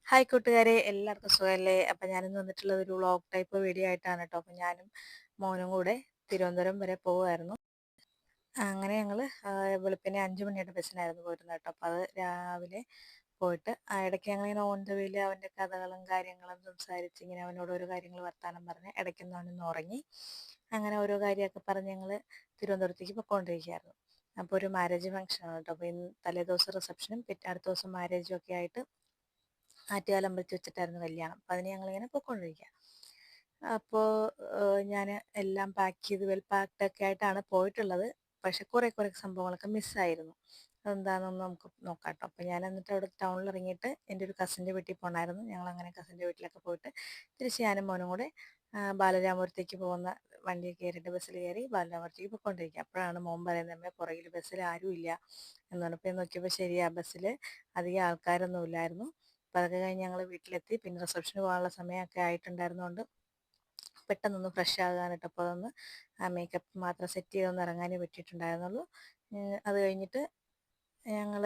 Hi കൂട്ടുകാരെ, എല്ലാവർക്കും സുഖമല്ലേ? അപ്പം ഞാനിന്ന് വന്നിട്ടുള്ളത് ഒരു വ്ളോഗ് ടൈപ്പ് വീഡിയോ ആയിട്ടാണ് കേട്ടോ. അപ്പം ഞാനും മോനും കൂടെ തിരുവനന്തപുരം വരെ പോവുമായിരുന്നു. അങ്ങനെ ഞങ്ങൾ വെളുപ്പിനെ 5 മണിയുടെ ബസ്സിനായിരുന്നു പോയിരുന്നത് കേട്ടോ. അപ്പോൾ അത് രാവിലെ പോയിട്ട് ഇടയ്ക്ക് ഞങ്ങളിങ്ങനെ ഓൺ ദ വേയിൽ അവൻ്റെ കഥകളും കാര്യങ്ങളും സംസാരിച്ച് ഇങ്ങനെ അവനോട് ഓരോ കാര്യങ്ങൾ വർത്താനം പറഞ്ഞ് ഇടയ്ക്കൊന്ന് അവനൊന്ന് ഉറങ്ങി. അങ്ങനെ ഓരോ കാര്യമൊക്കെ പറഞ്ഞ് ഞങ്ങൾ തിരുവനന്തപുരത്തേക്ക് പൊയ്ക്കൊണ്ടിരിക്കുകയായിരുന്നു. അപ്പോൾ ഒരു മാരേജ് ഫംഗ്ഷനാണ് കേട്ടോ. അപ്പോൾ ഇന്ന് തലേദിവസം റിസപ്ഷനും അടുത്ത ദിവസം മാരേജും ഒക്കെ ആയിട്ട് ആറ്റുകാൽ അമ്പലത്തിൽ വെച്ചിട്ടായിരുന്നു കല്യാണം. അപ്പോൾ അതിന് ഞങ്ങളിങ്ങനെ പോയിക്കൊണ്ടിരിക്കുക. അപ്പോൾ ഞാൻ എല്ലാം പാക്ക് ചെയ്ത് വെൽ പാക്ഡ് ഒക്കെ ആയിട്ടാണ് പോയിട്ടുള്ളത്. പക്ഷെ കുറേ സംഭവങ്ങളൊക്കെ മിസ്സായിരുന്നു. അതെന്താണെന്നൊന്ന് നമുക്ക് നോക്കാം കേട്ടോ. അപ്പോൾ ഞാൻ എന്നിട്ട് അവിടെ ടൗണിൽ ഇറങ്ങിയിട്ട് എൻ്റെ ഒരു കസിൻ്റെ വീട്ടിൽ പോകണമായിരുന്നു. ഞങ്ങളങ്ങനെ കസിൻ്റെ വീട്ടിലൊക്കെ പോയിട്ട് തിരിച്ച് ഞാനും മോനും കൂടെ ബാലരാമപുരത്തേക്ക് പോകുന്ന വണ്ടിയിൽ കയറിയിട്ട് ബസ്സിൽ കയറി ബാലരാമപുരത്തേക്ക് പോയിക്കൊണ്ടിരിക്കുക. അപ്പോഴാണ് മോൻ പറയുന്നത്, അമ്മേ പുറകിൽ ബസ്സിൽ ആരും ഇല്ല എന്ന് പറഞ്ഞപ്പോൾ നോക്കിയപ്പോൾ ശരിയാ, ബസ്സിൽ അധികം ആൾക്കാരൊന്നും ഇല്ലായിരുന്നു. അപ്പോൾ അതൊക്കെ കഴിഞ്ഞ് ഞങ്ങൾ വീട്ടിലെത്തി. പിന്നെ റിസപ്ഷന് പോകാനുള്ള സമയമൊക്കെ ആയിട്ടുണ്ടായിരുന്നതുകൊണ്ട് പെട്ടെന്നൊന്ന് ഫ്രഷ് ആകാനായിട്ട് അപ്പോൾ അതൊന്ന് മേക്കപ്പ് മാത്രം സെറ്റ് ചെയ്തൊന്ന് ഇറങ്ങാനേ പറ്റിയിട്ടുണ്ടായിരുന്നുള്ളൂ. അത് കഴിഞ്ഞിട്ട് ഞങ്ങൾ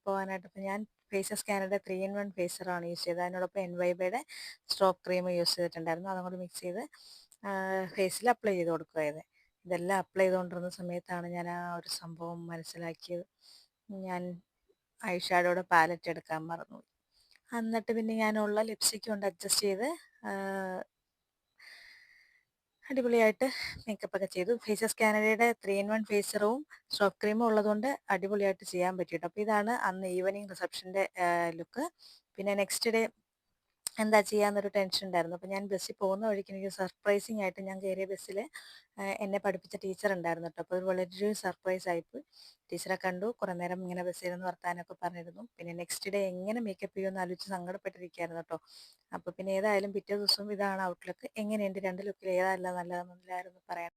പോകാനായിട്ട് ഇപ്പോൾ ഞാൻ ഫേസസ് കാനഡ 3-in-1 ഫേസറാണ് യൂസ് ചെയ്തത്. അതിനോടൊപ്പം എൻവൈബയുടെ സ്ട്രോക്ക് ക്രീം യൂസ് ചെയ്തിട്ടുണ്ടായിരുന്നു. അതും കൂടി മിക്സ് ചെയ്ത് ഫേസിൽ അപ്ലൈ ചെയ്ത് കൊടുക്കുകയായത്. ഇതെല്ലാം അപ്ലൈ ചെയ്തുകൊണ്ടിരുന്ന സമയത്താണ് ഞാൻ ആ ഒരു സംഭവം മനസ്സിലാക്കിയത്. ഞാൻ ഐ ഷാഡോയുടെ പാലറ്റ് എടുക്കാൻ മറന്നു. എന്നിട്ട് പിന്നെ ഞാനുള്ള ലിപ്സ്റ്റിക് കൊണ്ട് അഡ്ജസ്റ്റ് ചെയ്ത് അടിപൊളിയായിട്ട് മേക്കപ്പൊക്കെ ചെയ്തു. ഫേസസ് കാനഡയുടെ 3-in-1 ഫേസറും സോഫ്റ്റ് ക്രീമും ഉള്ളതുകൊണ്ട് അടിപൊളിയായിട്ട് ചെയ്യാൻ പറ്റിയിട്ടോ. അപ്പോൾ ഇതാണ് അന്ന് ഈവനിങ് റിസപ്ഷൻ്റെ ലുക്ക്. പിന്നെ നെക്സ്റ്റ് ഡേ എന്താ ചെയ്യാന്നൊരു ടെൻഷൻ ഉണ്ടായിരുന്നു. അപ്പോൾ ഞാൻ ബസ്സിൽ പോകുന്ന വഴിക്ക് എനിക്ക് സർപ്രൈസിങ് ആയിട്ട് ഞാൻ കയറിയ ബസ്സിൽ എന്നെ പഠിപ്പിച്ച ടീച്ചർ ഉണ്ടായിരുന്നു കേട്ടോ. അപ്പോൾ അത് വളരെ സർപ്രൈസ് ആയിപ്പോയി. ടീച്ചറെ കണ്ടു, കുറേ നേരം ഇങ്ങനെ ബസ്സിലിരുന്ന് വർത്താനമൊക്കെ പറഞ്ഞിരുന്നു. പിന്നെ നെക്സ്റ്റ് ഡേ എങ്ങനെ മേക്കപ്പ് ചെയ്യുമെന്ന് ആലോചിച്ച് സങ്കടപ്പെട്ടിരിക്കുകയായിരുന്നു കേട്ടോ. അപ്പോൾ പിന്നെ ഏതായാലും പിറ്റേ ദിവസം ഇതാണ് ഔട്ട്ലുക്ക്. എങ്ങനെയുണ്ട്, രണ്ട് ലുക്കിൽ ഏതാ നല്ലതെന്നല്ലായിരുന്നു പറയാൻ.